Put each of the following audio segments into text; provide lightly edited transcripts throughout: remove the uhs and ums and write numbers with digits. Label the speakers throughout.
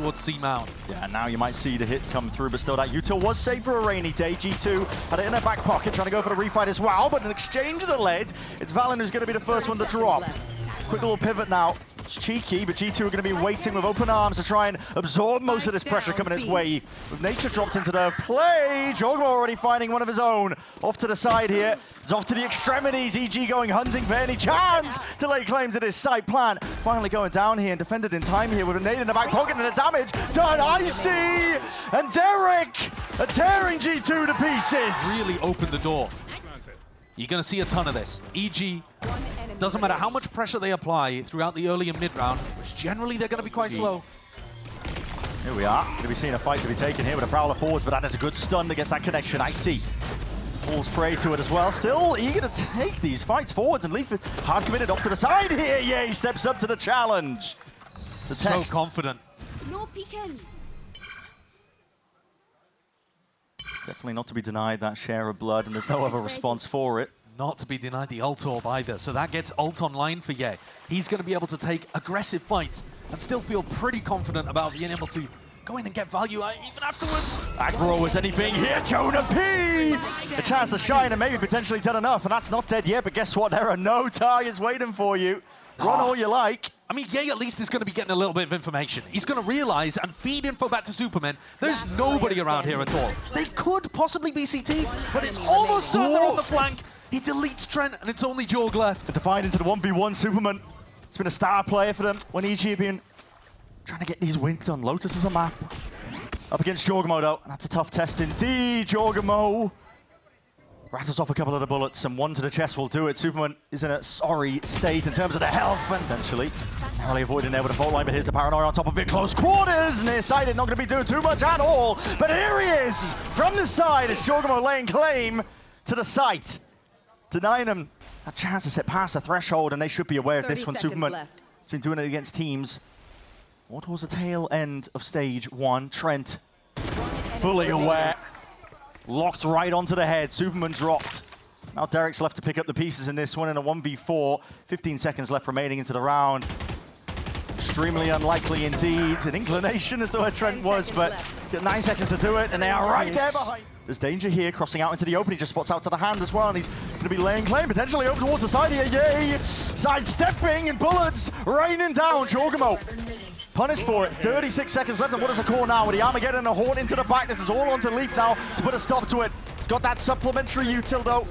Speaker 1: towards C Mound.
Speaker 2: Yeah, now you might see the hit come through, but still that util was saved for a rainy day. G2 had it in their back pocket, trying to go for the refight as well, but in exchange of the lead, it's valyn who's going to be the first one to drop. Quick little pivot now. It's cheeky, but G2 are going to be waiting with open arms to try and absorb most of this pressure coming its way. With nature dropped into the play, jawgemo already finding one of his own. Off to the side here. It's off to the extremities. EG going hunting for any chance to lay claim to this side plan. Finally going down here and defended in time here with a nade in the back pocket and the damage done. Icy and Derrek are tearing G2 to pieces.
Speaker 1: Really opened the door. You're going to see a ton of this. EG, doesn't matter how much pressure they apply throughout the early and mid round, which generally they're going to be quite slow.
Speaker 2: Here we are. Going to be seeing a fight to be taken here with a prowler forwards, but that is a good stun against that connection. Icy falls prey to it as well. Still eager to take these fights forwards, and Leaf is hard committed off to the side here. Yeah, he steps up to the challenge.
Speaker 1: So confident.
Speaker 3: No peeking.
Speaker 2: Definitely not to be denied that share of blood, and there's no other response for it.
Speaker 1: Not to be denied the ult orb either, so that gets ult online for Ye. He's going to be able to take aggressive fights and still feel pretty confident about being able to go in and get value even afterwards.
Speaker 2: Aggro as anything here, JonahP! A chance to shine and maybe potentially done enough, and that's not dead yet, but guess what? There are no targets waiting for you. Run all you like.
Speaker 1: I mean, Ye at least is going to be getting a little bit of information. He's going to realize and feed info back to Supamen. There's nobody around here at all. They could possibly be CT, but it's almost certain they're on the flank. He deletes Trent, and it's only Jorg left.
Speaker 2: Defined into the 1v1, Supamen. It's been a star player for them when EG have been trying to get these wins on. Lotus is a map. Up against jawgemo though, and that's a tough test indeed. Jawgemo rattles off a couple of the bullets, and one to the chest will do it. Supamen is in a sorry state in terms of the health, and eventually narrowly avoiding there with a fault line, but here's the paranoia on top of it. Close quarters, nearsighted, not going to be doing too much at all. But here he is from the side as jawgemo laying claim to the site, denying them a chance to set past the threshold, and they should be aware of this one. Supamen has been doing it against teams more towards the tail end of stage one. Trent fully aware. Locked right onto the head. Supamen dropped. Now Derrek's left to pick up the pieces in this one in a 1v4. 15 seconds left remaining into the round. Extremely unlikely indeed. An inclination as to where Trent was, but got 9 seconds to do it, and they are right there behind. There's danger here, crossing out into the open. He just spots out to the hand as well, and he's going to be laying claim, potentially over towards the side here. Yay! Sidestepping and bullets raining down. jawgemo punished for it. 36 seconds left, and what does a call now with the Armageddon and a horn into the back? This is all onto Leaf now to put a stop to it. He's got that supplementary util though.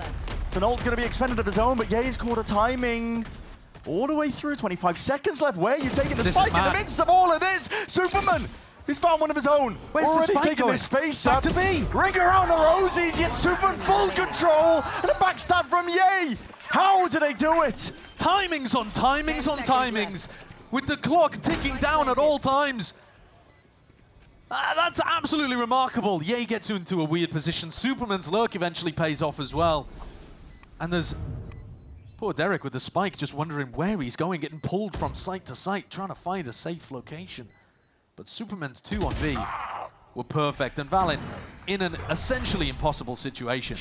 Speaker 2: It's an ult going to be expended of his own, but Ye's caught a timing all the way through. 25 seconds left. Where are you taking the spike in the midst of all of this? Supamen, he's found one of his own.
Speaker 1: Where's
Speaker 2: already
Speaker 1: the spike
Speaker 2: taking
Speaker 1: going?
Speaker 2: this space
Speaker 1: Back
Speaker 2: up.
Speaker 1: to B.
Speaker 2: Ring around the rosies, yet Supamen full control, and a backstab from Ye. How do they do it?
Speaker 1: Timings on timings on timings, with the clock ticking down at all times. That's absolutely remarkable. Ye gets into a weird position. Superman's lurk eventually pays off as well. And there's poor Derrek with the spike, just wondering where he's going, getting pulled from site to site, trying to find a safe location. But Superman's 2 on B were perfect, and valyn in an essentially impossible situation.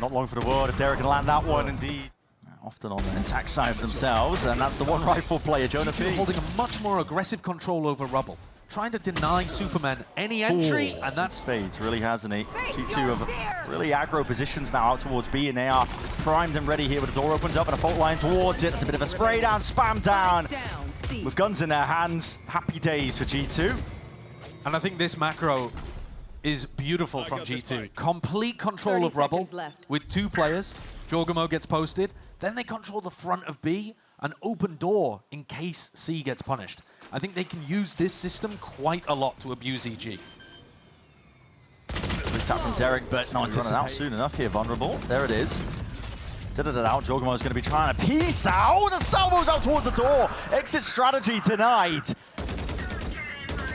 Speaker 2: Not long for the world if Derrek can land that one, indeed. Often on the attack side of themselves, and that's the one rifle player, JonahP.
Speaker 1: Holding a much more aggressive control over rubble, trying to deny Supamen any entry, and that's
Speaker 2: Spades really hasn't he? G2 have really aggro positions now out towards B, and they are primed and ready here with the door opened up and a fault line towards it. It's a bit of a spray down, spam down. With guns in their hands, happy days for G2.
Speaker 1: And I think this macro is beautiful from G2. Complete control of rubble with 2 players. jawgemo gets posted. Then they control the front of B, an open door in case C gets punished. I think they can use this system quite a lot to abuse EG.
Speaker 2: Big tap from Derrek, but not running out soon enough here. Vulnerable. There it is. Did it out. jawgemo is going to be trying to peace out. The salvo's out towards the door. Exit strategy denied.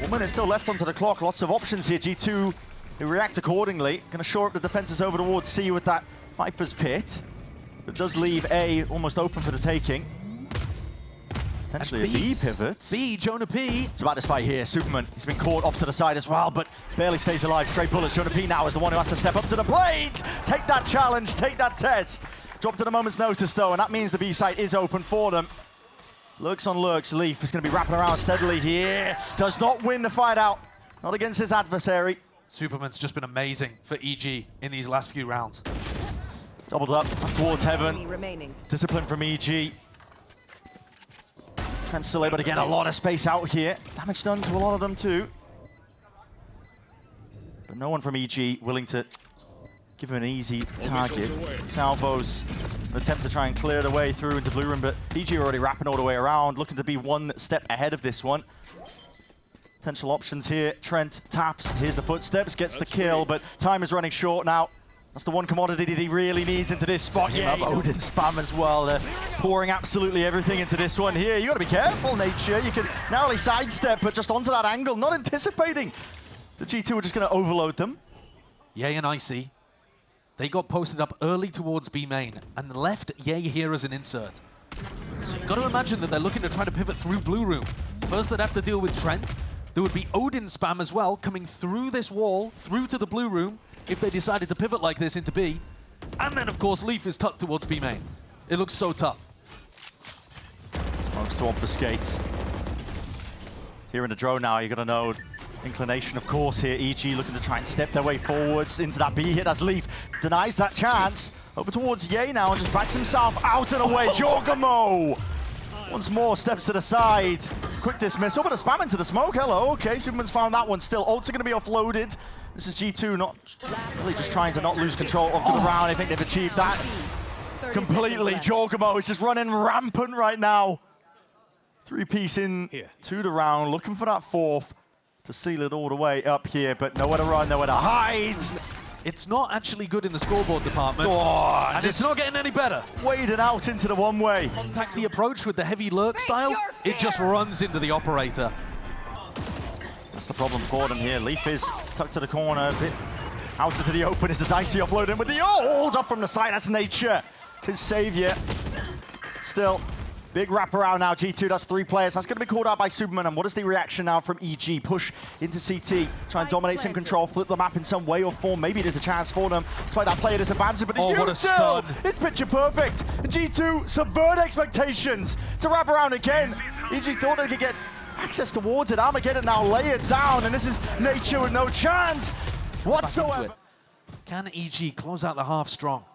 Speaker 2: 1 minute still left onto the clock. Lots of options here. G2 who react accordingly. Going to shore up the defenses over towards C with that Viper's Pit. But does leave A almost open for the taking. Potentially a B pivot.
Speaker 1: B, JonahP.
Speaker 2: It's about this fight here. Supamen, he's been caught off to the side as well, but barely stays alive. Straight bullets. JonahP now is the one who has to step up to the plate. Take that challenge, take that test. Dropped at a moment's notice though, and that means the B site is open for them. Lurks on lurks. Leaf is going to be wrapping around steadily here. Does not win the fight out. Not against his adversary.
Speaker 1: Supamen's just been amazing for EG in these last few rounds.
Speaker 2: Doubled up towards heaven. Discipline from EG. Trent's still able to get a lot of space out here. Damage done to a lot of them too. But no one from EG willing to give him an easy target. Salvos an attempt to try and clear the way through into blue room, but EG are already wrapping all the way around, looking to be one step ahead of this one. Potential options here. Trent taps. Here's the footsteps, gets the kill, but time is running short now. That's the one commodity that he really needs into this spot. Yeah, Odin spam as well. They're pouring absolutely everything into this one here. You got to be careful, Nature. You can narrowly sidestep, but just onto that angle, not anticipating. The G2 are just going to overload them.
Speaker 1: Yay and Icy, they got posted up early towards B main and left Yay here as an insert. So you've got to imagine that they're looking to try to pivot through blue room. First they'd have to deal with Trent. There would be Odin spam as well, coming through this wall, through to the blue room, if they decided to pivot like this into B. And then, of course, Leaf is tucked towards B main. It looks so tough.
Speaker 2: Smokes to obfuscate. Here in the drone now, you're going to know inclination, of course, here. EG looking to try and step their way forwards into that B hit as Leaf denies that chance. Over towards Yay now and just backs himself out and away. jawgemo! Once more, steps to the side. Quick dismissal, but a spam into the smoke. Hello, okay, Superman's found that one still. Ults are going to be offloaded. This is G2 not really just trying to not lose control of the round. I think they've achieved that completely. jawgemo is just running rampant right now. 3-piece in to the round, looking for that fourth to seal it all the way up here, but nowhere to run, nowhere to hide.
Speaker 1: It's not actually good in the scoreboard department,
Speaker 2: Oh,
Speaker 1: and it's not getting any better.
Speaker 2: Wading out into the one-way.
Speaker 1: Contacty approach with the heavy lurk style, it just runs into the operator.
Speaker 2: That's the problem for them here. Leaf is tucked to the corner, a bit out into the open. This is Icy offloading with the hold off from the side. That's Nature, his savior. Still, big wraparound now. G2 does 3 players. That's going to be called out by Superman. And what is the reaction now from EG? Push into CT, try and dominate some control, flip the map in some way or form. Maybe there's a chance for them, despite that player disadvantage. But
Speaker 1: what a stun.
Speaker 2: It's picture perfect. And G2 subvert expectations to wrap around again. EG thought they could get access towards it. Armageddon now lay it down, and this is Nature with no chance whatsoever.
Speaker 1: Can EG close out the half strong?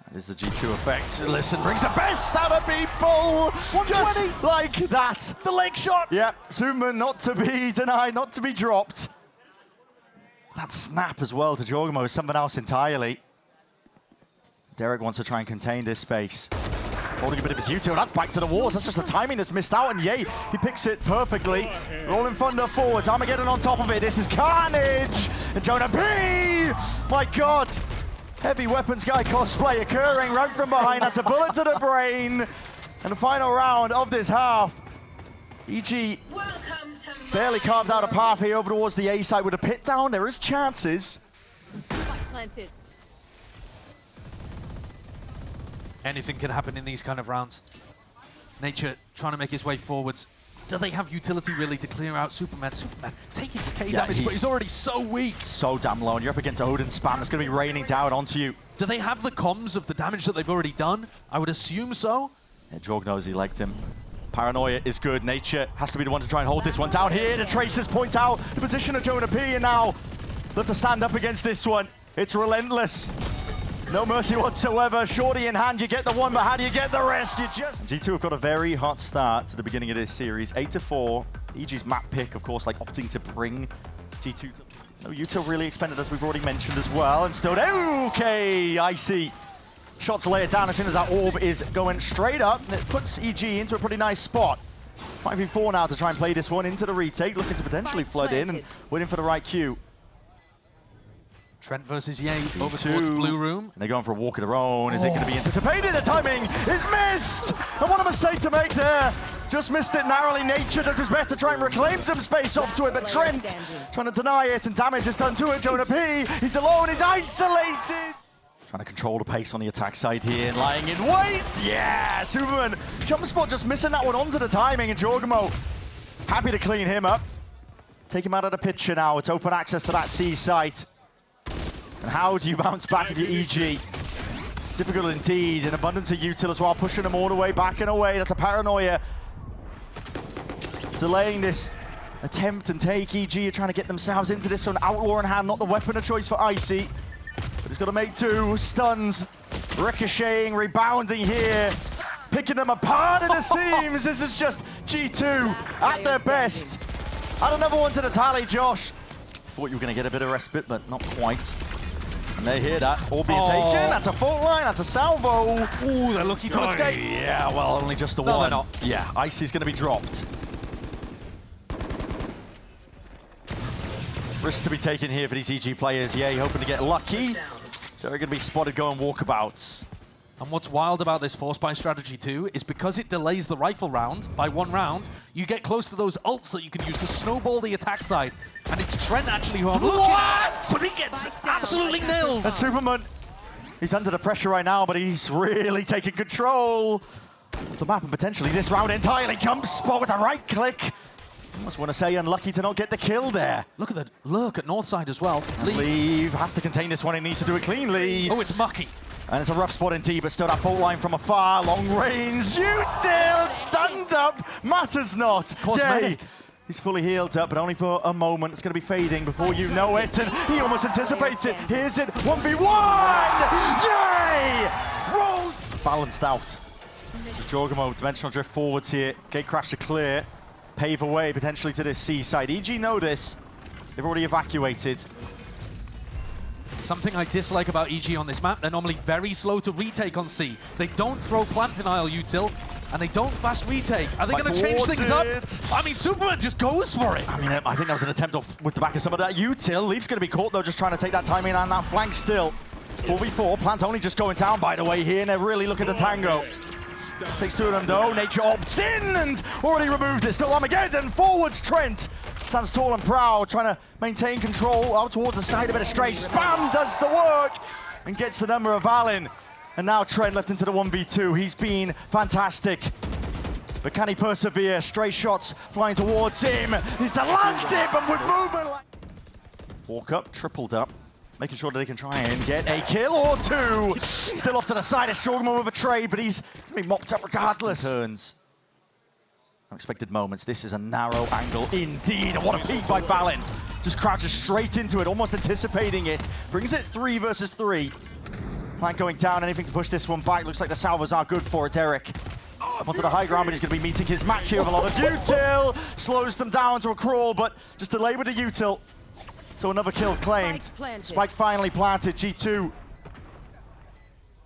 Speaker 2: That is the G2 effect. Listen, brings the best out of people. 120. Just like that.
Speaker 1: The leg shot.
Speaker 2: Yeah, Superman not to be denied, not to be dropped. That snap as well to jawgemo is something else entirely. Derrek wants to try and contain this space. Holding a bit of his U2, that's back to the walls. That's just the timing that's missed out, and Yay, he picks it perfectly. Rolling thunder forwards, Armageddon on top of it. This is carnage! And JonahP! My God! Heavy weapons guy cosplay occurring right from behind. That's a bullet to the brain. And the final round of this half. EG barely carved out a path here over towards the A side with a pit down. There is chances.
Speaker 3: Planted.
Speaker 1: Anything can happen in these kind of rounds. Nature trying to make his way forwards. Do they have utility really to clear out Superman? Superman taking decay damage, but he's already so weak.
Speaker 2: So damn low, and you're up against Odin spam. It's going to be raining down onto you.
Speaker 1: Do they have the comms of the damage that they've already done? I would assume so.
Speaker 2: Yeah, Jorg knows he liked him. Paranoia is good. Nature has to be the one to try and hold this one down here. The tracers point out the position of JonahP, and now let to stand up against this one. It's relentless. No mercy whatsoever. Shorty in hand, you get the one, but how do you get the rest? You just... G2 have got a very hot start to the beginning of this series. 8-4. EG's map pick, of course, like opting to bring G2 to... No util really expended, as we've already mentioned as well. And still, okay, Icy. Shots lay it down as soon as that orb is going straight up. And it puts EG into a pretty nice spot. 5v4 now to try and play this one into the retake, looking to potentially flood in and waiting for the right cue.
Speaker 1: Trent versus Yay over towards blue room.
Speaker 2: And they're going for a walk of their own. Is it going to be anticipated? The timing is missed! And what a mistake to make there. Just missed it narrowly. Nature does his best to try and reclaim some space off to it, but Trent trying to deny it, and damage is done to it. JonahP, he's alone, he's isolated. Trying to control the pace on the attack side here and lying in wait. Yeah, Superman. Jump spot just missing that one onto the timing, and jawgemo happy to clean him up. Take him out of the picture now. It's open access to that C site. And how do you bounce back if you're EG? Difficult indeed. An abundance of util as well, pushing them all the way back and away. That's a paranoia. delaying this attempt and take. EG are trying to get themselves into this, so an outlaw in hand, not the weapon of choice for Icy. But he's got to make do. Stuns, ricocheting, rebounding here, picking them apart at the seams. This is just G2 at their best. Add another one to the tally, Josh. Thought you were going to get a bit of respite, but not quite. And they hear that, all being taken. That's a fault line, that's a salvo.
Speaker 1: Ooh, they're lucky to escape.
Speaker 2: Yeah, well, only just the
Speaker 1: No,
Speaker 2: one.
Speaker 1: they're not.
Speaker 2: Yeah, Icy's going to be dropped. Risk to be taken here for these EG players. Yeah, you're hoping to get lucky. So they're going to be spotted going walkabouts.
Speaker 1: And what's wild about this force buy strategy too is because it delays the rifle round by 1 round, you get close to those ults that you can use to snowball the attack side. And it's Trent actually who I'm looking at, but he gets absolutely nailed.
Speaker 2: And Superman, he's under the pressure right now, but he's really taking control of the map and potentially this round entirely. Jump spot with a right click. I almost want to say unlucky to not get the kill there.
Speaker 1: Look at the lurk at north side as well.
Speaker 2: Leave has to contain this one. He needs to do it cleanly.
Speaker 1: Oh, it's mucky.
Speaker 2: And it's a rough spot indeed, but still that fault line from afar. Long range. Util stunned up. Matters not. Yay. He's fully healed up, but only for a moment. It's going to be fading before you know it. And he almost anticipates it. Here's it. 1v1. Yay! Rolls. Balanced out. So jawgemo, dimensional drift forwards here. Gate crash to clear. Pave a way potentially to this C side. EG know this. They've already evacuated.
Speaker 1: Something I dislike about EG on this map, they're normally very slow to retake on C. They don't throw plant denial util, and they don't fast retake. Are they going to change things up? I mean, Superman just goes for it.
Speaker 2: I mean, I think that was an attempt off with the back of some of that util. Leaf's going to be caught though, just trying to take that timing on that flank still. 4v4, Plant only just going down by the way here, and they're really looking to tango. Takes 2 of them though, Nature opts in and already removed it. Still Armageddon, forwards Trent. Stands tall and proud, trying to maintain control out towards the side, a bit of stray. Spam does the work and gets the number of Valyn. And now Trent left into the 1v2. He's been fantastic. But can he persevere? Stray shots flying towards him. He's to land it, but with movement. Walk up, tripled up. Making sure that they can try and get a kill or 2. Still off to the side, it's jawgemo with a trade, but he's going to be mopped up regardless. Turns. Unexpected moments. This is a narrow angle indeed. And what a peek by Valyn. Just crouches straight into it, almost anticipating it. Brings it 3 versus 3. Plant going down, anything to push this one back. Looks like the salvos are good for it. Derrek onto the high ground, but he's going to be meeting his match here with a lot of util. Slows them down to a crawl, but just delay with the util. So another kill claimed. Spike finally planted. G2.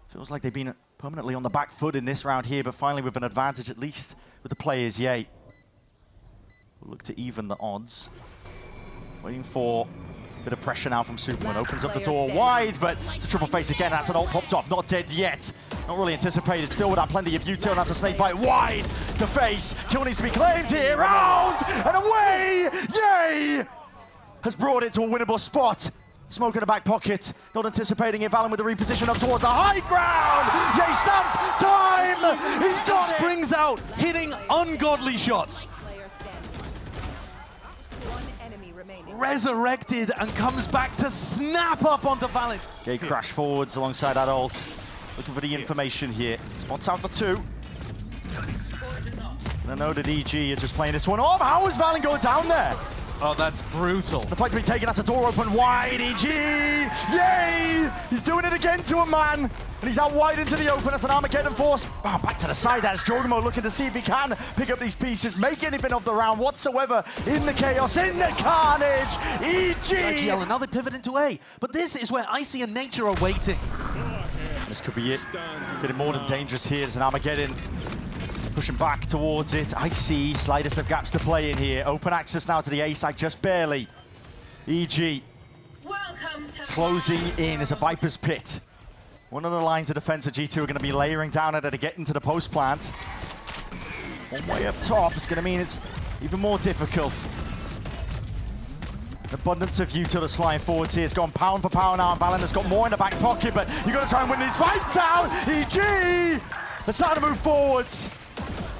Speaker 2: Feels like they've been permanently on the back foot in this round here, but finally with an advantage at least with the players. Yay. We'll look to even the odds. Waiting for a bit of pressure now from Superman. Opens up the door wide, but it's a triple face again. That's an ult popped off. Not dead yet. Not really anticipated. Still without plenty of util. That's a snake bite wide. The face. Kill needs to be claimed here. Round and away. Yay! Has brought it to a winnable spot. Smoke in the back pocket. Not anticipating it. Valyn with the reposition up towards the high ground. Yay, snaps. Time. He's got it.
Speaker 1: Springs out, hitting ungodly shots. Resurrected and comes back to snap up onto Valyn.
Speaker 2: Gate crash forwards alongside that ult. Looking for the information here. Spots out the 2. And I know that EG are just playing this one off. How is Valyn going down there?
Speaker 1: Oh, that's brutal.
Speaker 2: The fight's been taken, that's a door open wide, EG! Yay! He's doing it again to a man, and he's out wide into the open. That's an Armageddon force. Oh, back to the side, that's jawgemo looking to see if he can pick up these pieces, make anything of the round whatsoever in the chaos, in the carnage, EG!
Speaker 1: Now they pivot into A, but this is where Icy and Nature are waiting.
Speaker 2: This could be it. Getting more than dangerous here. There's an Armageddon. Pushing back towards it. Icy, slightest of gaps to play in here. Open access now to the A side, just barely. EG closing in as a Viper's Pit. One of the lines of defense that G2 are going to be layering down at it to get into the post plant. One way up top is going to mean it's even more difficult. An abundance of util is flying forwards here. It's gone pound for pound now, and Valyn has got more in the back pocket, but you've got to try and win these fights out. EG! They're starting to move forwards.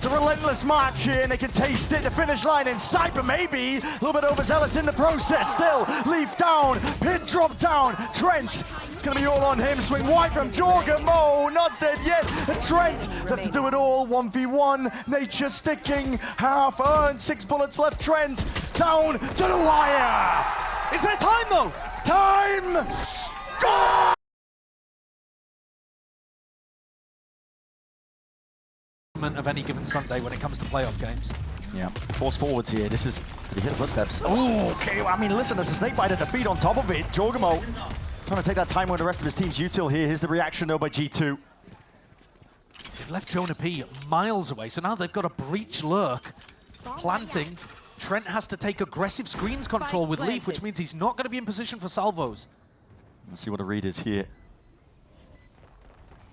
Speaker 2: It's a relentless march here, and they can taste it. The finish line in sight, but maybe a little bit overzealous in the process. Still, Leaf down, pin drop down. Trent, it's going to be all on him. Swing wide from jawgemo, not dead yet. And Trent, left to do it all. 1v1, nature sticking, half earned, 6 bullets left. Trent, down to the wire.
Speaker 1: Is there time though?
Speaker 2: Time! Go!
Speaker 1: Of any given Sunday when it comes to playoff games.
Speaker 2: Yeah, force forwards here. This is, did he hit the footsteps? Oh, okay. I mean, listen, there's a snake bite at the feet on top of it. jawgemo trying to take that time when the rest of his team's util here. Here's the reaction though by G2.
Speaker 1: They've left JonahP miles away, so now they've got a breach lurk planting. Trent has to take aggressive screens control with Leaf, which means he's not going to be in position for salvos.
Speaker 2: Let's see what a read is here.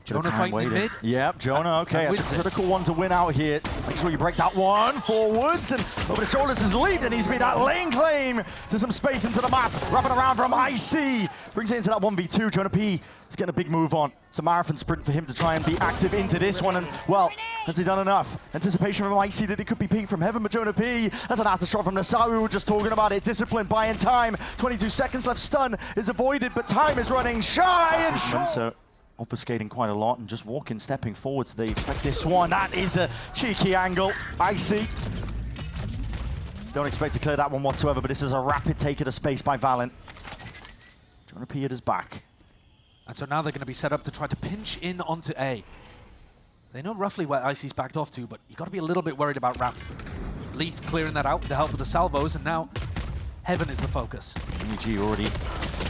Speaker 1: Jonah fighting in mid.
Speaker 2: Yep, Jonah, okay, that's a critical one to win out here. Make sure you break that one forwards, and over the shoulders is Lead, and he's made that lane claim to some space into the map. Wrapping around from IC, brings it into that 1v2. JonahP is getting a big move on. It's a marathon sprint for him to try and be active into this one, and well, has he done enough? Anticipation from IC that it could be peak from heaven, but JonahP, that's an aftershock from Nasawi. We were just talking about it. Discipline, buying time. 22 seconds left, stun is avoided, but time is running shy and short. Obfuscating quite a lot and just walking, stepping forwards. They expect this one. That is a cheeky angle. Icy. Don't expect to clear that one whatsoever, but this is a rapid take of the space by valyn. JonahP at his back.
Speaker 1: And so now they're going to be set up to try to pinch in onto A. They know roughly where Icy's backed off to, but you've got to be a little bit worried about Ramp. Leaf clearing that out with the help of the salvos, and now Heaven is the focus. EG already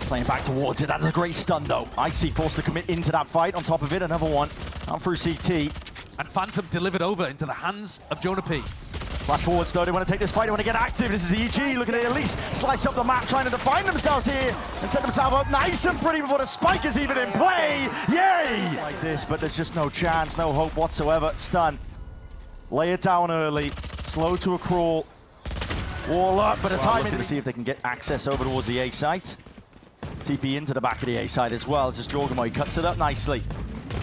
Speaker 1: playing back towards it. That's a great stun though. Icy forced to commit into that fight. On top of it, another one down through CT. And Phantom delivered over into the hands of JonahP. Flash forwards though, they want to take this fight, they want to get active. This is EG looking at least slice up the map, trying to define themselves here and set themselves up nice and pretty before the spike is even in play. Yay! Like this, but there's just no chance, no hope whatsoever. Stun. Lay it down early. Slow to a crawl. Wall up, but a time in to see if they can get access over towards the A site. TP into the back of the A site as well. This is jawgemo, he cuts it up nicely.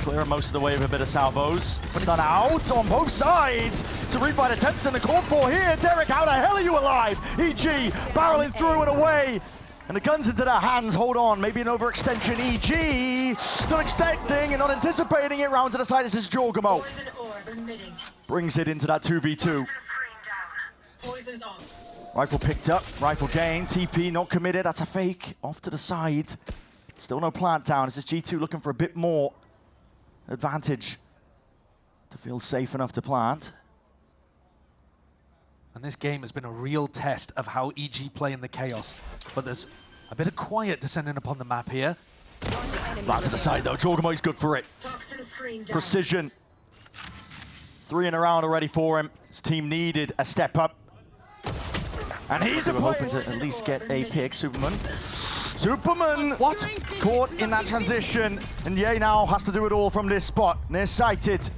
Speaker 1: Clearing most of the way with a bit of salvos. Stun out on both sides. To refight attempts in the court for here. Derrek, how the hell are you alive? EG barreling through and away. And the gun's into their hands. Hold on, maybe an overextension. EG not expecting and not anticipating it. Round to the side. This is jawgemo. Brings it into that 2v2. Rifle picked up, rifle gained, TP not committed, that's a fake, off to the side. Still no plant down, this is G2 looking for a bit more advantage to feel safe enough to plant. And this game has been a real test of how EG play in the chaos. But there's a bit of quiet descending upon the map here. Back to the side though, jawgemo is good for it. Precision. 3 in a round already for him. His team needed a step up. And he's the hoping to at least get a pick. Supamen. What? Caught in that transition. And Ye now has to do it all from this spot. Near-sighted.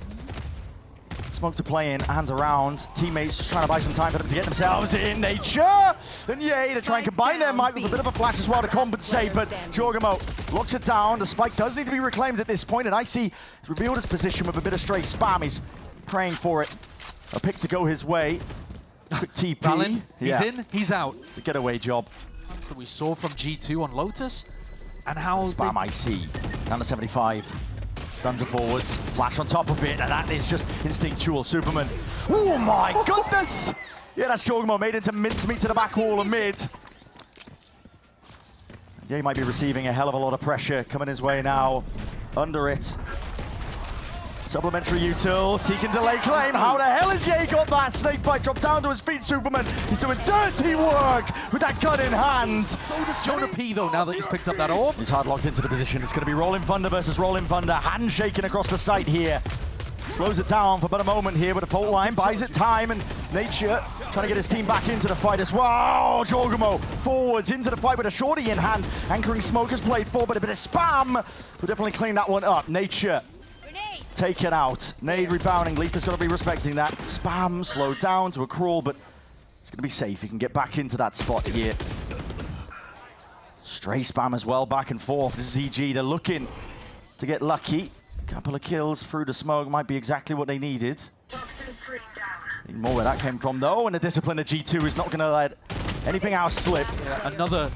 Speaker 1: Smoke to play in and around. Teammates just trying to buy some time for them to get themselves in nature. And Ye to try and combine their might with a bit of a flash as well to compensate. But jawgemo locks it down. The spike does need to be reclaimed at this point. And Icy has revealed his position with a bit of stray spam. He's praying for it. A pick to go his way. Quick TP. Valyn, he's in, he's out. It's a getaway job. That's that we saw from G2 on Lotus. And how spam IC. Down to 75. Stuns are forwards. Flash on top of it. And that is just instinctual. Supamen. Oh my goodness! Yeah, that's jawgemo made into mincemeat to the back wall of mid. Yeah, he might be receiving a hell of a lot of pressure coming his way now. Under it. Supplementary util, seeking delay claim. How the hell has Ye got that? Snakebite dropped down to his feet, Supamen. He's doing dirty work with that gun in hand. So does JonahP though, now that he's picked up that orb. He's hard locked into the position. It's going to be Rolling Thunder versus Rolling Thunder. Handshaking across the site here. Slows it down for about a moment here with a fault line. Buys it time, and Nature trying to get his team back into the fight as well. jawgemo forwards into the fight with a shorty in hand. Anchoring smoke has played for, but a bit of spam. We'll definitely clean that one up. Nature taken out. Nade rebounding. Leaf has got to be respecting that. Spam slowed down to a crawl, but it's going to be safe. He can get back into that spot here. Stray spam as well, back and forth. This is EG. They're looking to get lucky. Couple of kills through the smoke might be exactly what they needed.
Speaker 2: Need more where that came from though, and the discipline of G2 is not going to let anything else slip.
Speaker 1: Another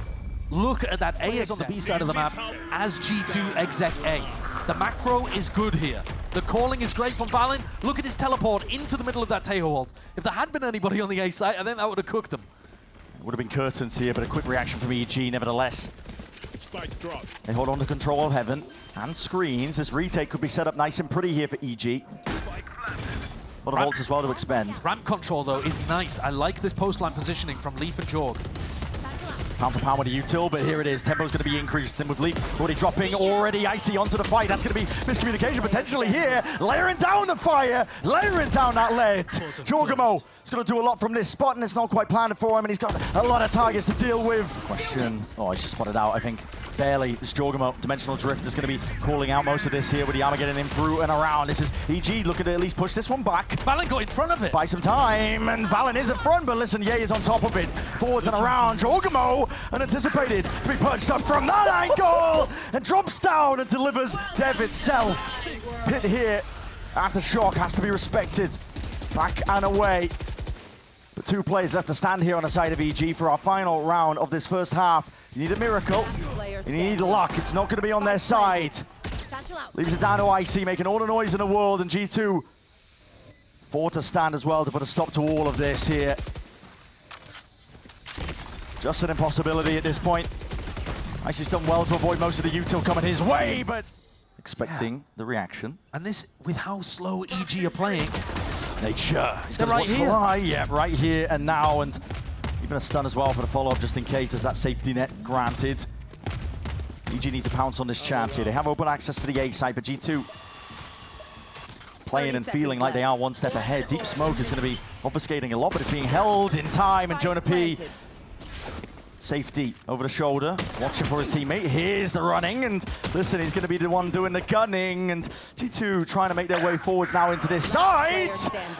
Speaker 1: look at that A on the B side of the map as G2 exec A. The macro is good here. The calling is great from valyn. Look at his teleport into the middle of that Taeho ult. If there had been anybody on the A side, I think that would have cooked them.
Speaker 2: It would have been curtains here, but a quick reaction from EG nevertheless. They hold on to control of Heaven and screens. This retake could be set up nice and pretty here for EG. A lot of ults as well to expend.
Speaker 1: Ramp control though is nice. I like this post line positioning from Leaf and Jorg.
Speaker 2: Pound for pound with a util, but here it is. Tempo's going to be increased, and with Leaf already dropping, already Icy onto the fight. That's going to be miscommunication potentially here. Layering down the fire, layering down that lead. jawgemo is going to do a lot from this spot, and it's not quite planned for him, and he's got a lot of targets to deal with. Question. Oh, he's just spotted out, I think. Barely. This jawgemo dimensional drift is going to be calling out most of this here with the armor getting in through and around. This is EG looking to at least push this one back.
Speaker 1: valyn got in front of it.
Speaker 2: Buy some time, and valyn is at front, but listen, Ye is on top of it. Forwards and around. jawgemo unanticipated to be punched up from that angle and drops down and delivers Dev itself. Pit here after shock has to be respected. Back and away. But 2 players left to stand here on the side of EG for our final round of this first half. You need a miracle. You need luck. It's not going to be on their side. Leaves it down to IC, making all the noise in the world, and G2 forward to stand as well to put a stop to all of this here. Just an impossibility at this point. IC's done well to avoid most of the util coming his way, but expecting the reaction.
Speaker 1: And this, with how slow EG are playing,
Speaker 2: Nature. He's
Speaker 1: they're
Speaker 2: got
Speaker 1: right here.
Speaker 2: fly. Yeah, right here and now, and even a stun as well for the follow-up just in case there's that safety net granted. EG need to pounce on this chance here. They have open access to the A side, but G2 playing and feeling like they are one step ahead. Deep Smoke is going to be obfuscating a lot, but it's being held in time, and JonahP safety over the shoulder, watching for his teammate. Here's the running, and listen, he's going to be the one doing the gunning, and G2 trying to make their way forwards now into this side.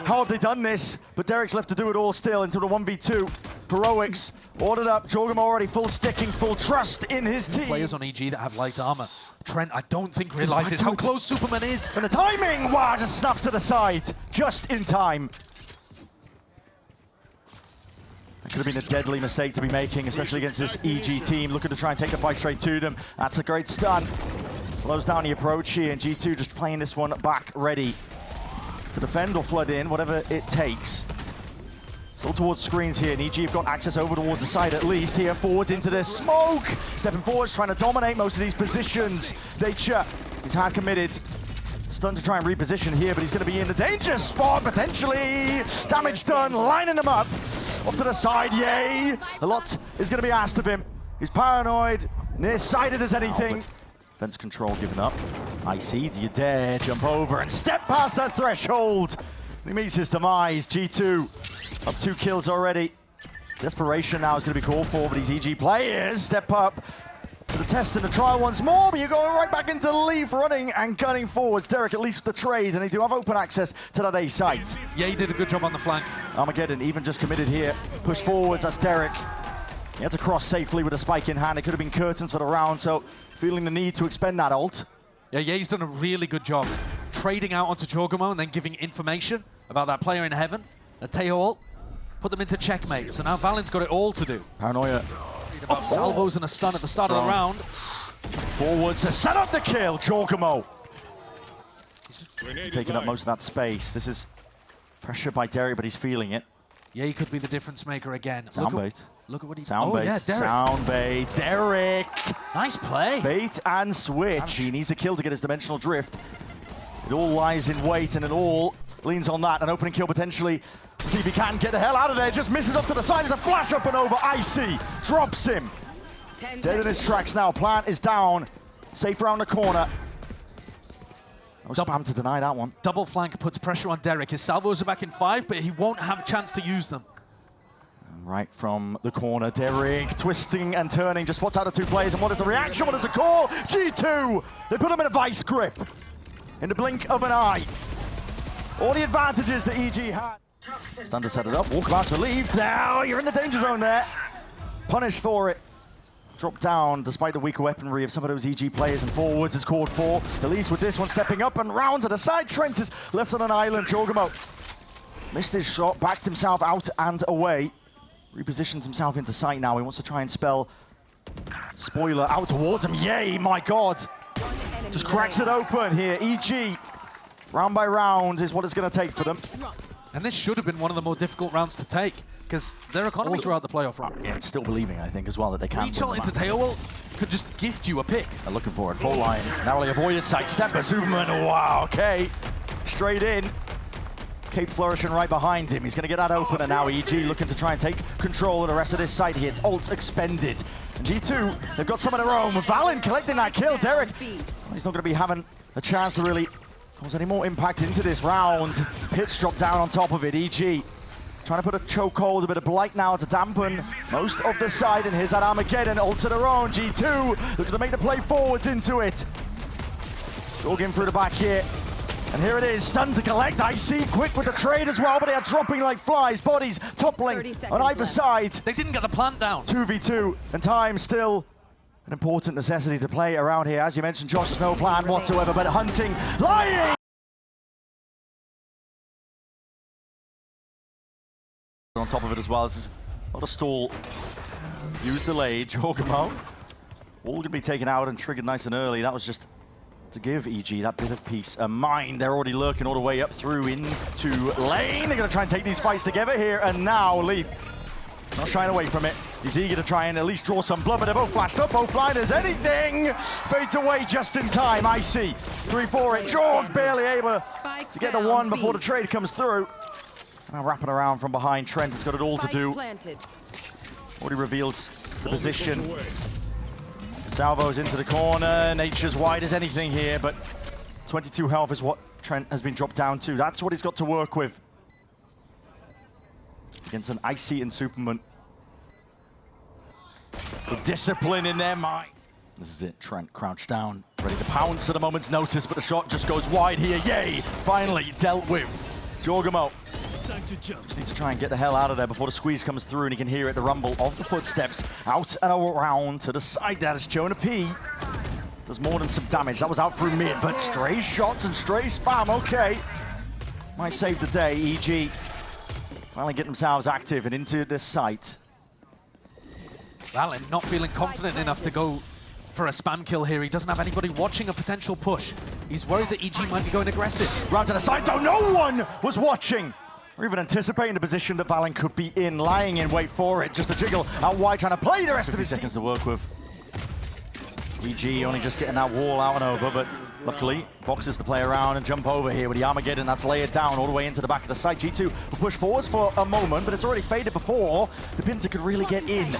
Speaker 2: How have they done this? But Derrek's left to do it all still into the 1v2. Heroics ordered up. jawgemo already full sticking, full trust in his team.
Speaker 1: Players on EG that have light armor. Trent, I don't think realizes how close Supamen is.
Speaker 2: And the timing, wow, just snapped to the side, just in time. That could have been a deadly mistake to be making, especially against this EG team, looking to try and take the fight straight to them. That's a great stun. Slows down the approach here, and G2 just playing this one back ready to defend or flood in, whatever it takes. Still towards screens here, and EG have got access over towards the side at least. Here, forwards into the smoke. Stepping forwards, trying to dominate most of these positions. Nature is hard committed. Stun to try and reposition here, but he's going to be in the danger spot, potentially. Damage done, lining them up. Off to the side, Yay. A lot is going to be asked of him. He's paranoid, nearsighted as anything. Fence control given up. Icy, do you dare jump over and step past that threshold? He meets his demise. G2 up 2 kills already. Desperation now is going to be called for, but these EG players step up to the test and the trial once more, but you're going right back into Leaf, running and gunning forwards. Derrek at least with the trade, and they do have open access to that A site.
Speaker 1: Yeah, he did a good job on the flank.
Speaker 2: Armageddon even just committed here. Push forwards, that's Derrek. He had to cross safely with a spike in hand. It could have been curtains for the round, so feeling the need to expend that ult.
Speaker 1: Yeah, he's done a really good job trading out onto jawgemo and then giving information about that player in heaven, a Taeho ult, put them into checkmate. So now valyn's got it all to do.
Speaker 2: Paranoia.
Speaker 1: About salvos and a stun at the start of the round.
Speaker 2: Forwards to set up the kill, jawgemo. Taking up most of that space. This is pressure by Derrek, but he's feeling it.
Speaker 1: Yeah, he could be the difference maker again.
Speaker 2: Sound bait.
Speaker 1: Look at what he's...
Speaker 2: Sound bait.
Speaker 1: Yeah, Derrek.
Speaker 2: Sound bait. Derrek.
Speaker 1: Nice play.
Speaker 2: Bait and switch. He needs a kill to get his dimensional drift. It all lies in wait, and it all leans on that. An opening kill potentially. See if he can get the hell out of there. Just misses up to the side. There's a flash up and over. Icy drops him. Dead in his tracks now. Plant is down. Safe around the corner. No spam to deny that one.
Speaker 1: Double flank puts pressure on Derrek. His salvos are back in 5, but he won't have a chance to use them.
Speaker 2: Right from the corner, Derrek twisting and turning, just spots out of 2 players. And what is the reaction? What is the call? G2! They put him in a vice grip. In the blink of an eye. All the advantages that EG had. Stun to set it up. Walk for leave. Now you're in the danger zone there. Punished for it. Dropped down despite the weaker weaponry of some of those EG players, and forwards is called for. At least with this one stepping up and round to the side. Trent is left on an island. jawgemo Missed his shot, backed himself out and away. Repositions himself into sight now. He wants to try and spell spoiler out towards him. Yay, my God. Just cracks it open here. EG, round by round is what it's going to take for them.
Speaker 1: And this should have been one of the more difficult rounds to take, because their economy throughout the playoff run.
Speaker 2: Yeah, still believing, I think, as well, that they can.
Speaker 1: Reach out into Tailwell could just gift you a pick.
Speaker 2: They're looking for it. Full line. Narrowly avoided. Side step by Superman. Wow, okay. Straight in. Cape flourishing right behind him. He's going to get that open, and now EG looking to try and take control of the rest of this side here. It's ult expended. And G2, they've got some of their own. Valyn collecting that kill. Derrek, he's not going to be having a chance to really cause any more impact into this round. Hits drop down on top of it. EG trying to put a chokehold, a bit of blight now to dampen most of the side. And here's that Armageddon, ult to their own. G2 looking to make the play forwards into it. Jogging through the back here. And here it is, stun to collect. IC quick with the trade as well, but they are dropping like flies. Bodies toppling on either side.
Speaker 1: They didn't get the plant down.
Speaker 2: 2v2, and time still an important necessity to play around here. As you mentioned, Josh, there's no plan whatsoever, but hunting, lying! On top of it as well, this is not a stall. Use delayed, jawgemo. All going to be taken out and triggered nice and early. That was just to give EG that bit of peace of mind. They're already lurking all the way up through into lane. They're going to try and take these fights together here, and now Leaf not shying away from it. He's eager to try and at least draw some blood, but they're both flashed up, both blinders, anything! Fades away just in time, I see. 3 for it, Jorg barely able to get the one before the trade comes through. Now wrapping around from behind, Trent has got it all to do. Already reveals the position. Salvo's into the corner, Nature's wide as anything here, but 22 health is what Trent has been dropped down to. That's what he's got to work with against an Icy and Superman. The discipline in their mind. This is it, Trent crouched down, ready to pounce at a moment's notice, but the shot just goes wide here. Yay, finally dealt with. jawgemo just needs to try and get the hell out of there before the squeeze comes through, and he can hear it, the rumble of the footsteps out and around to the side. That is JonahP. Does more than some damage. That was out through mid, but stray shots and stray spam. Okay, might save the day. EG finally get themselves active and into this site.
Speaker 1: Valyn not feeling confident enough to go for a spam kill here. He doesn't have anybody watching a potential push. He's worried that EG might be going aggressive.
Speaker 2: Round to the side, though, no one was watching or even anticipating the position that Valyn could be in, lying in wait for it. Just a jiggle out wide, trying to play the rest of his seconds to work with. EG only just getting that wall out and over, but luckily boxes to play around and jump over here with the Armageddon. That's layered down all the way into the back of the site. G2 will push forwards for a moment, but it's already faded before the Pinter could really get in.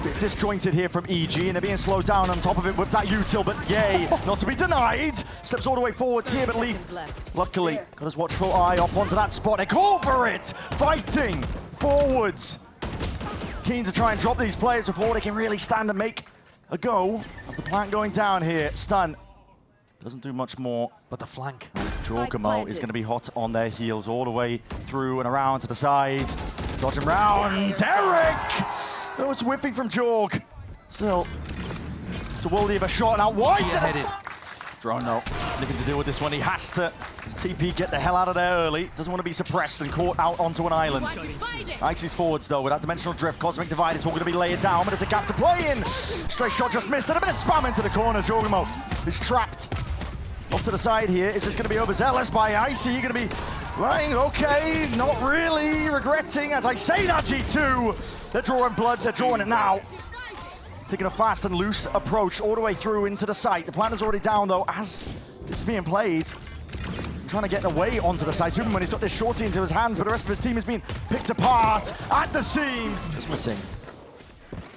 Speaker 2: A bit disjointed here from EG, and they're being slowed down on top of it with that util, but yay, not to be denied. Steps all the way forwards here, but Leaf, luckily, got his watchful eye up onto that spot. They call for it! Fighting forwards. Keen to try and drop these players before they can really stand and make a go of the plant going down here. Stun doesn't do much more,
Speaker 1: but the flank.
Speaker 2: jawgemo is going to be hot on their heels all the way through and around to the side. Dodging round, Derrek! That was whipping from Jorg. Still, it's a worldie of a shot out wide.
Speaker 1: Headed.
Speaker 2: Drone, no, nothing to do with this one. He has to TP, get the hell out of there early. Doesn't want to be suppressed and caught out onto an island. Icy's forwards though, with that dimensional drift, Cosmic Divide is all going to be laid down, but there's a gap to play in. Straight shot just missed, and a bit of spam into the corner. jawgemo is trapped. Off to the side here. Is this going to be overzealous by Icy? You're going to be lying, okay, not really regretting as I say that. G2, they're drawing blood, they're drawing it now. Taking a fast and loose approach all the way through into the site. The plan is already down though as this is being played. Trying to get away onto the side. Superman, he's got this shorty into his hands, but the rest of his team is being picked apart at the seams. Just missing.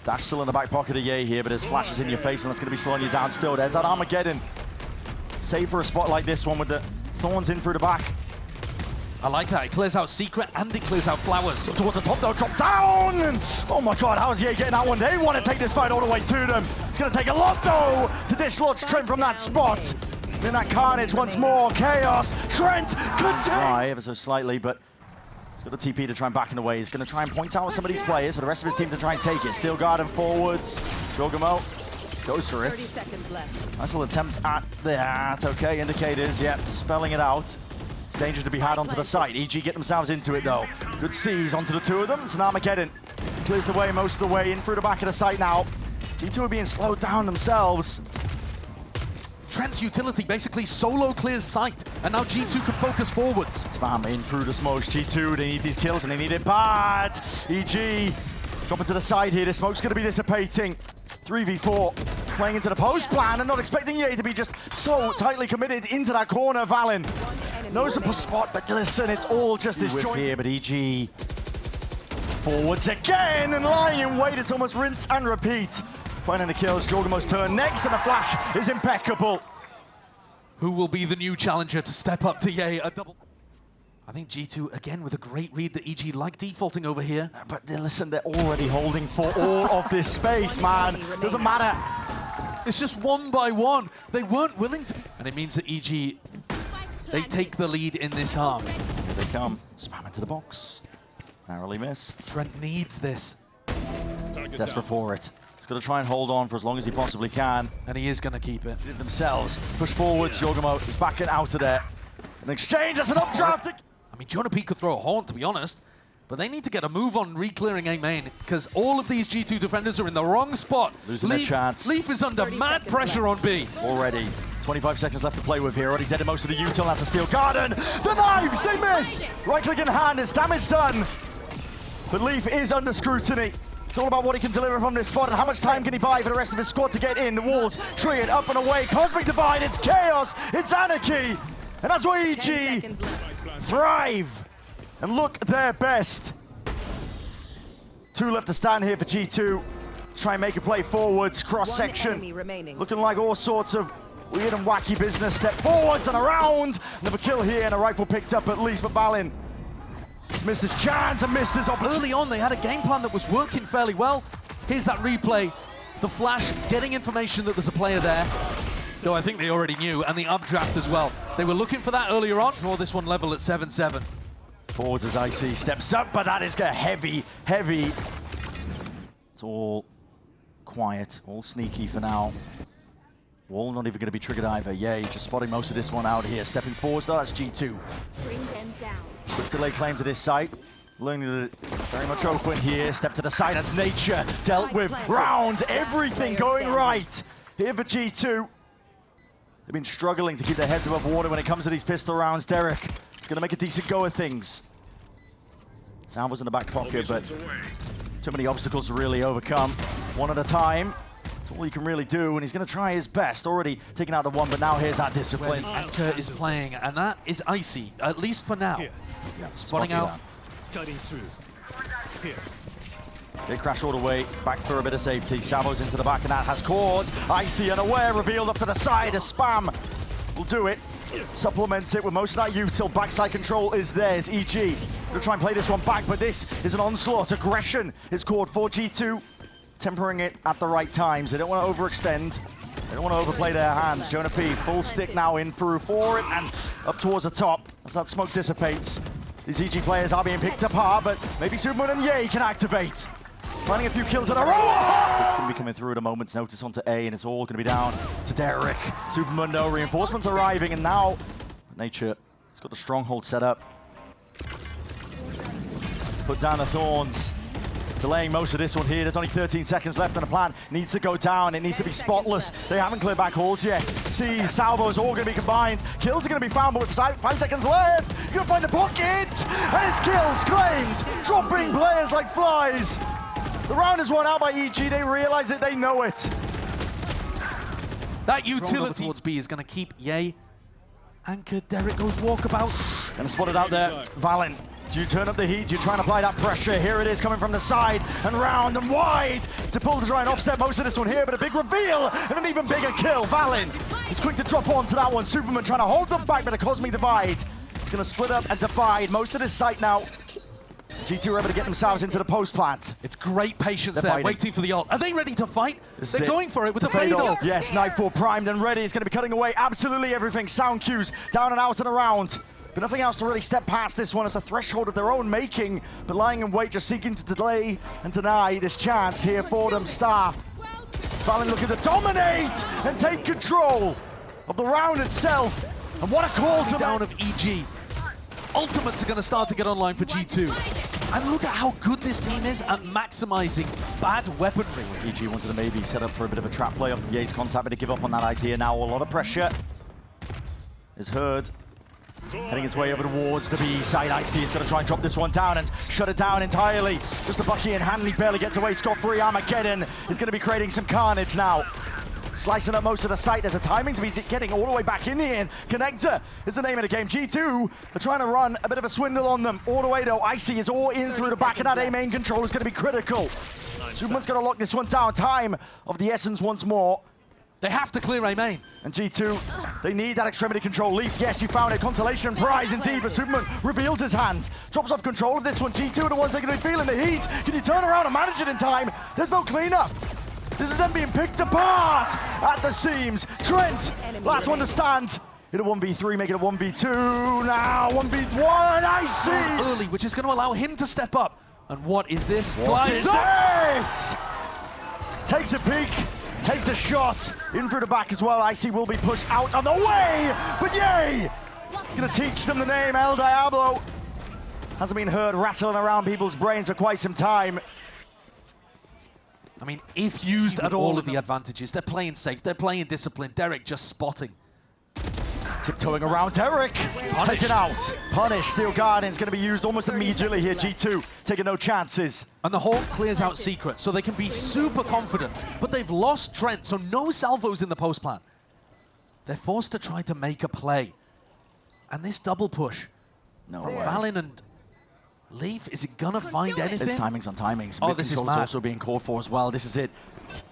Speaker 2: Dash still in the back pocket of Ye here, but his flashes in your face and that's going to be slowing you down still. There's that Armageddon. Save for a spot like this one with the thorns in through the back.
Speaker 1: I like that. It clears out Secret and it clears out Flowers.
Speaker 2: Up towards the top though, drop down! And, oh my god, how's Ye getting that one? They want to take this fight all the way to them. It's going to take a lot though to dislodge Trent from that spot. In that carnage once more, chaos. Trent could try ever so slightly, but he's got the TP to try and back in the way. He's going to try and point out some of these players for the rest of his team to try and take it. Steel guarding forwards. jawgemo goes for it.
Speaker 3: 30 seconds left.
Speaker 2: Nice little attempt at that. Okay, indicators, yep, spelling it out. It's dangerous to be had onto the side. EG get themselves into it though. Good seize onto the two of them. It's an Armageddon. Clears the way most of the way in through the back of the site now. G2 are being slowed down themselves.
Speaker 1: Trent's utility basically solo clears sight, and now G2 can focus forwards.
Speaker 2: Spam in through the smokes. G2, they need these kills and they need it bad. EG dropping to the side here. The smoke's going to be dissipating. 3v4 playing into the post plan and not expecting Ye to be just so tightly committed into that corner. Valyn knows the spot, but listen, it's all just this joint here. But EG forwards again and lying in wait. It's almost rinse and repeat. Finding the kills. jawgemo's turn next, and the flash is impeccable.
Speaker 1: Who will be the new challenger to step up to Ye? A double. I think G2 again with a great read that EG like defaulting over here.
Speaker 2: But listen, they're already holding for all of this space, man. Doesn't matter.
Speaker 1: It's just one by one. They weren't willing to. And it means that EG, they take the lead in this half.
Speaker 2: Here they come. Spam into the box. Narrowly missed.
Speaker 1: Trent needs this.
Speaker 2: Desperate for it. He's got to try and hold on for as long as he possibly can.
Speaker 1: And he is going to keep it.
Speaker 2: Themselves. Push forwards. jawgemo is backing out of there. An exchange. That's an updraft.
Speaker 1: I mean, JonahP could throw a horn, to be honest. But they need to get a move on re-clearing A main, because all of these G2 defenders are in the wrong spot.
Speaker 2: Losing their chance.
Speaker 1: Leaf is under mad pressure on B.
Speaker 2: Already. 25 seconds left to play with here. Already dead in most of the util. That's a steel garden. The knives, they miss. Right click in hand, is damage done. But Leaf is under scrutiny. It's all about what he can deliver from this spot and how much time can he buy for the rest of his squad to get in. The walls, tree it up and away. Cosmic Divide, it's chaos, it's anarchy. And that's why EG thrive and look their best. 2 left to stand here for G2. Try and make a play forwards, cross section. Looking like all sorts of weird and wacky business. Step forwards and around. Another kill here and a rifle picked up at least, but Valyn missed his chance and missed his opportunity.
Speaker 1: Early on, they had a game plan that was working fairly well. Here's that replay. The flash, getting information that there's a player there. Though I think they already knew, and the updraft as well. They were looking for that earlier on. Draw this one level at 7-7.
Speaker 2: Forwards as IC steps up, but that is heavy. It's all quiet, all sneaky for now. Wall not even going to be triggered either. Yay, just spotting most of this one out here. Stepping forwards though, that's G2.
Speaker 3: Bring them down.
Speaker 2: Quick to lay claim to this site. Learning that it's very much open here. Step to the side, that's nature. Dealt with, round, everything going right. Here for G2. They've been struggling to keep their heads above water when it comes to these pistol rounds. Derrek is going to make a decent go of things. Sound was in the back pocket, but too many obstacles to really overcome. One at a time. That's all you can really do, and he's going to try his best. Already taking out the one, but now here's that discipline.
Speaker 1: Anchor is playing, and that is icy, at least for now.
Speaker 2: Yeah,
Speaker 1: Spotting out.
Speaker 4: Cutting through. Here.
Speaker 2: They crash all the way, back for a bit of safety. Savo's into the back, and that has cords. Icy unaware, revealed up to the side. A spam will do it. Supplements it with most of that util. Backside control is theirs. EG gonna try and play this one back, but this is an onslaught. Aggression is called for G2. Tempering it at the right times. They don't want to overextend. They don't want to overplay their hands. JonahP, full stick now in through for it, and up towards the top as that smoke dissipates. These EG players are being picked apart, but maybe Supamen and Ye can activate. Finding a few kills in a row. It's going to be coming through at a moment's notice onto A, and it's all going to be down to Derrek. Supamen, no reinforcements arriving, and now Nature has got the stronghold set up. Put down the thorns. Delaying most of this one here. There's only 13 seconds left, and the plan needs to go down. It needs to be spotless. They haven't cleared back halls yet. See, salvos all going to be combined. Kills are going to be found, but with 5 seconds left, you're going to find the pocket, and it's kills claimed. Dropping players like flies. The round is won out by EG. They realize it. They know it.
Speaker 1: That utility towards B is going to keep Ye anchored. Derrek goes walkabouts.
Speaker 2: And spotted out there. Valyn. Do you turn up the heat? Do you try and apply that pressure? Here it is coming from the side and round and wide to pull to try and offset most of this one here, but a big reveal and an even bigger kill. Valyn is quick to drop onto that one. Supamen trying to hold them back, but a cosmic divide. It's going to split up and divide most of this site now. G2 are able to get themselves into the post plant.
Speaker 1: It's great patience there, waiting for the ult. Are they ready to fight? They're going for it with the fade ult.
Speaker 2: Yes, Nightfall primed and ready. It's going to be cutting away absolutely everything. Sound cues down and out and around. But nothing else to really step past this one. It's a threshold of their own making, but lying in wait, just seeking to delay and deny this chance here for them. Star. It's Valyn looking to dominate and take control of the round itself. And what a call to
Speaker 1: down of EG. ultimates are going to start to get online for G2. And look at how good this team is at maximizing bad weaponry.
Speaker 2: EG wanted to maybe set up for a bit of a trap play off of Ye's contact, but to give up on that idea now. A lot of pressure is heard. Heading its way over towards the B side. Icy is going to try and drop this one down and shut it down entirely. Just a Bucky in hand, and he barely gets away scot-free. Armageddon is going to be creating some carnage now. Slicing up most of the site. There's a timing to be getting all the way back in here. Connector is the name of the game. G2 are trying to run a bit of a swindle on them. All the way though, Icy is all in through the back, and that A main control is going to be critical. Superman's going to lock this one down. Time of the essence once more.
Speaker 1: They have to clear A main.
Speaker 2: And G2, they need that extremity control. Leaf, yes, you found it. Consolation prize indeed, but Superman reveals his hand. Drops off control of this one. G2 are the ones that are going to be feeling the heat. Can you turn around and manage it in time? There's no cleanup. This is them being picked apart at the seams. Trent, last one to stand. In a 1v3, make it a 1v2. Now 1v1, I see.
Speaker 1: Early, which is going to allow him to step up. And what is this?
Speaker 2: What is this? Takes a peek. Takes a shot in through the back as well. Icy will be pushed out on the way, but yay! Gonna teach them the name El Diablo. Hasn't been heard rattling around people's brains for quite some time.
Speaker 1: I mean, if used at all of the advantages, they're playing safe, they're playing disciplined. Derrek just spotting.
Speaker 2: Tiptoeing around Derrek, taken out. Punish, Steel Guardian's going to be used almost immediately here. G2 taking no chances.
Speaker 1: And the Hawk clears out Secret, so they can be super confident. But they've lost Trent, so no salvos in the post plan. They're forced to try to make a play. And this double push from Valyn and Leaf, is it gonna find anything?
Speaker 2: It's timings on timings.
Speaker 1: Oh, this is mad.
Speaker 2: also being called for as well. This is it.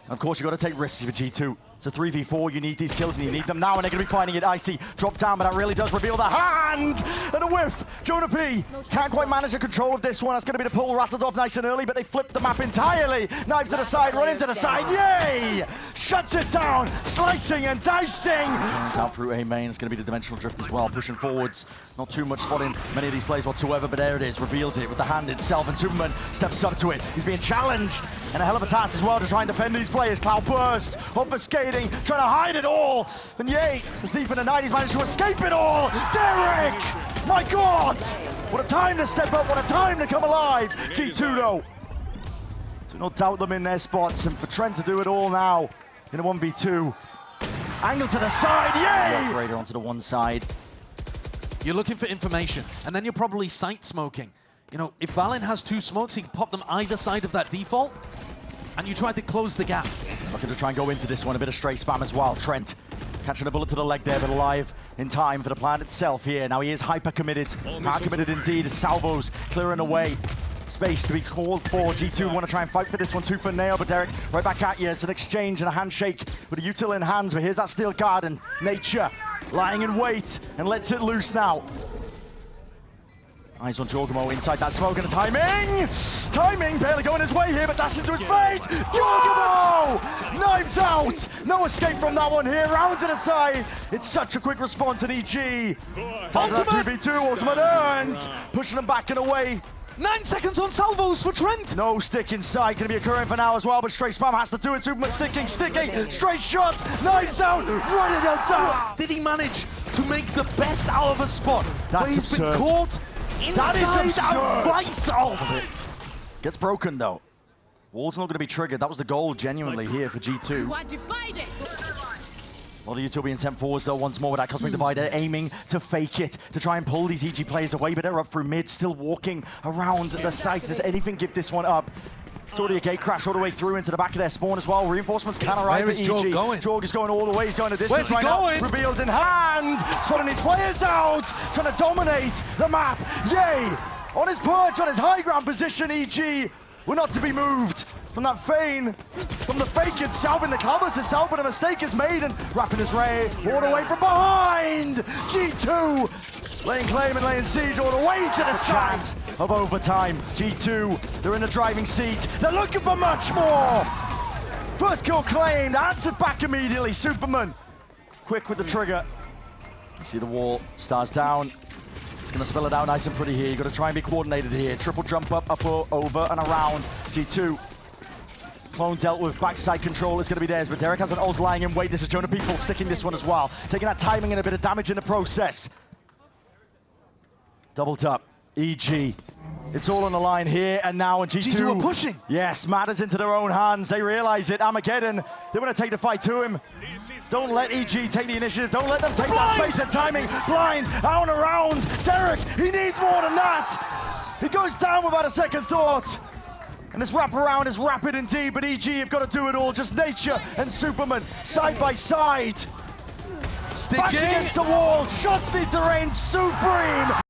Speaker 2: Of course, you've got to take risks for G2. It's a 3v4, you need these kills and you need them now, and they're going to be finding it. Icy drop down, but that really does reveal the hand! And a whiff! JonahP can't quite manage the control of this one. That's going to be the pull rattled off nice and early, but they flipped the map entirely. Knives to the side, run into the side, yay! Shuts it down, slicing and dicing! Out through A main, it's going to be the dimensional drift as well, pushing forwards. Not too much spotting many of these plays whatsoever, but there it is, reveals it with the hand itself, and Superman steps up to it. He's being challenged, and a hell of a task as well to try and defend these players. Cloud burst, obfuscating, trying to hide it all, and yay, the thief in the night, he's managed to escape it all. Derrek, my God, what a time to step up, what a time to come alive. G2 though, do not doubt them in their spots, and for Trent to do it all now in a 1v2. Angle to the side, yay! Operator onto the one side.
Speaker 1: You're looking for information, and then you're probably sight smoking. You know, if Valyn has two smokes, he can pop them either side of that default, and you try to close the gap.
Speaker 2: Looking to try and go into this one, a bit of straight spam as well. Trent catching a bullet to the leg there, but alive in time for the plan itself here. Now he is hyper committed, indeed. Salvos clearing away. Space to be called for. G2 want to try and fight for this one, tooth and nail, but Derrek right back at you. It's an exchange and a handshake with a util in hands, but here's that Steel Guard, and Nature lying in wait and lets it loose now. Eyes on jawgemo inside that smoke, and a timing! Timing, barely going his way here, but dash into his face! jawgemo! Knives out! No escape from that one here, round to the side. It's such a quick response, and EG finds that 2v2, ultimate earned, pushing them back and away.
Speaker 1: 9 seconds on salvos for Trent.
Speaker 2: No stick inside, going to be occurring for now as well, but straight spam has to do it. Superman sticking, straight shot, knives out, running out top.
Speaker 1: Did he manage to make the best out of a spot?
Speaker 2: That's
Speaker 1: but he's
Speaker 2: absurd.
Speaker 1: Been caught inside a vice ult.
Speaker 2: Gets broken though. Wall's not going to be triggered. That was the goal genuinely here for G2. A lot of util being sent forwards though once more with that cosmic divider, aiming to fake it, to try and pull these EG players away, but they're up through mid, still walking around the site. Does anything give this one up? It's already a gate crash all the way through into the back of their spawn as well. Reinforcements can arrive for EG. Jawg is going all the way, he's going a distance right now. Revealed in hand, spotting his players out, trying to dominate the map. Yay! On his perch, on his high ground position, EG were not to be moved from that feign, from the fake itself, and the covers itself, but a mistake is made, and wrapping his ray all the way from behind. G2 laying claim and laying siege all the way to the chance of overtime. G2, they're in the driving seat. They're looking for much more. First kill claimed, answered back immediately. Superman, quick with the trigger. You see the wall, stars down. It's going to spell it out nice and pretty here. You've got to try and be coordinated here. Triple jump up, over and around. G2. Clone dealt with, backside control is going to be theirs, but Derrek has an ult lying in wait. This is JonahP sticking this one as well. Taking that timing and a bit of damage in the process. Double tap. EG. It's all on the line here and now, and G2
Speaker 1: G2 are pushing.
Speaker 2: Yes, matters into their own hands. They realize it. Armageddon, they want to take the fight to him. Don't let EG take the initiative. Don't let them take that space and timing. Blind, out and around. Derrek, he needs more than that. He goes down without a second thought. And this wraparound is rapid indeed, but EG have got to do it all. Just nature and Superman side by side. Backs against the wall, shots need to rain supreme.